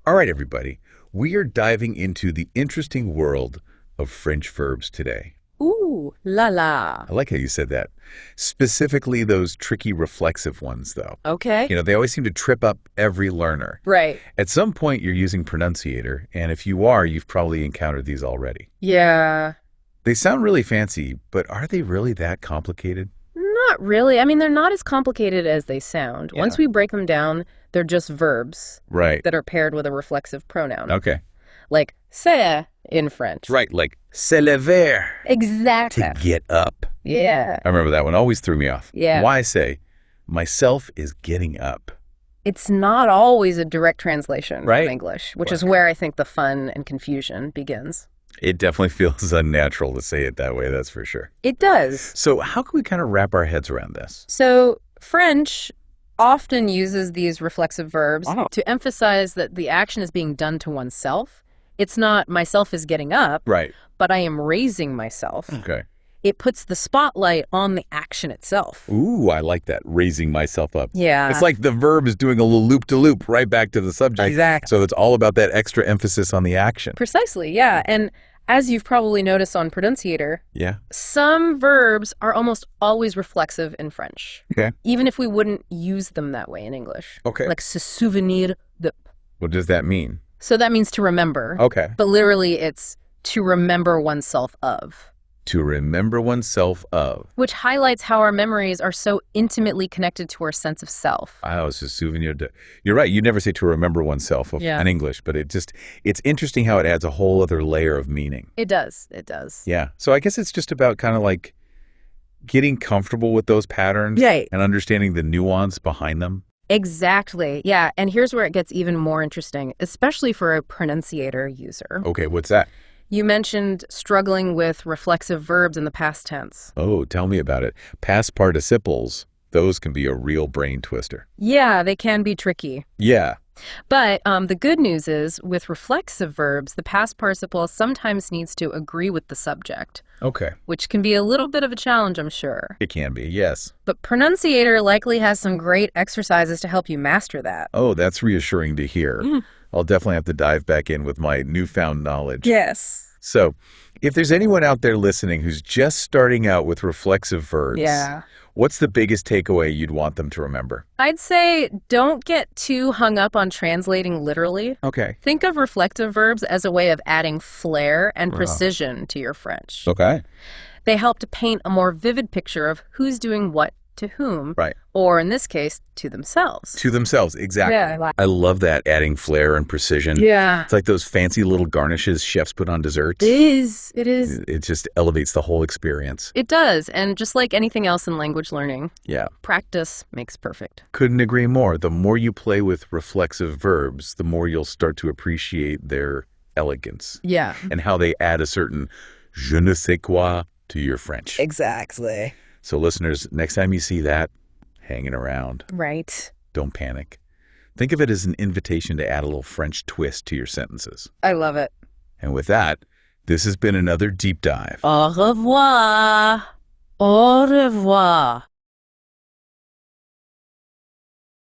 All right, everybody. We are diving into the interesting world of French verbs today. Ooh, la la. I like how you said that. Specifically those tricky reflexive ones, though. Okay. They always seem to trip up every learner. Right. At some point, you're using pronunciator, and if you are, you've probably encountered these already. Yeah. They sound really fancy, but are they really that complicated? Not really. I mean, they're not as complicated as they sound. Yeah. Once we break them down, they're just verbs Right. that are paired with a reflexive pronoun. Okay. Like c'est in French. Right, like se lever, Exactly. to get up. Yeah. I remember that one. Always threw me off. Yeah. Why say, myself is getting up? It's not always a direct translation Right. from English, which is where I think the fun and confusion begins. It definitely feels unnatural to say it that way, that's for sure. It does. So how can we kind of wrap our heads around this? So French often uses these reflexive verbs Oh. to emphasize that the action is being done to oneself. It's not myself is getting up, Right. but I am raising myself. Okay. It puts the spotlight on the action itself. Ooh, I like that, raising myself up. Yeah. It's like the verb is doing a little loop-de-loop right back to the subject. Exactly. So it's all about that extra emphasis on the action. Precisely, yeah. And as you've probably noticed on Pronunciator, Yeah. some verbs are almost always reflexive in French, Okay. even if we wouldn't use them that way in English. Okay. Like se souvenir de. What does that mean? So that means to remember. Okay. But literally it's to remember oneself of, To remember oneself of. which highlights how our memories are so intimately connected to our sense of self. Oh, it's a souvenir de. You're right. You never say to remember oneself Yeah. in English, but it's interesting how it adds a whole other layer of meaning. It does. It does. Yeah. So I guess it's just about kind of like getting comfortable with those patterns Right. and understanding the nuance behind them. Exactly. Yeah. And here's where it gets even more interesting, especially for a pronunciator user. Okay, what's that? You mentioned struggling with reflexive verbs in the past tense. Oh, tell me about it. Past participles, those can be a real brain twister. Yeah, they can be tricky. Yeah. But the good news is, with reflexive verbs, the past participle sometimes needs to agree with the subject, Okay. which can be a little bit of a challenge, I'm sure. It can be, yes. But Pronunciator likely has some great exercises to help you master that. Oh, that's reassuring to hear. I'll definitely have to dive back in with my newfound knowledge. Yes. So, if there's anyone out there listening who's just starting out with reflexive verbs, Yeah. what's the biggest takeaway you'd want them to remember? I'd say don't get too hung up on translating literally. Okay. Think of reflective verbs as a way of adding flair and precision to your French. Okay. They help to paint a more vivid picture of who's doing what to whom, Right. or in this case, to themselves. To themselves, exactly. Yeah. I love that, adding flair and precision. Yeah. It's like those fancy little garnishes chefs put on desserts. It is. It is. It just elevates the whole experience. It does. And just like anything else in language learning, Yeah. practice makes perfect. Couldn't agree more. The more you play with reflexive verbs, the more you'll start to appreciate their elegance Yeah. and how they add a certain je ne sais quoi to your French. Exactly. So listeners, next time you see that hanging around, Right. don't panic. Think of it as an invitation to add a little French twist to your sentences. I love it. And with that, this has been another deep dive. Au revoir. Au revoir.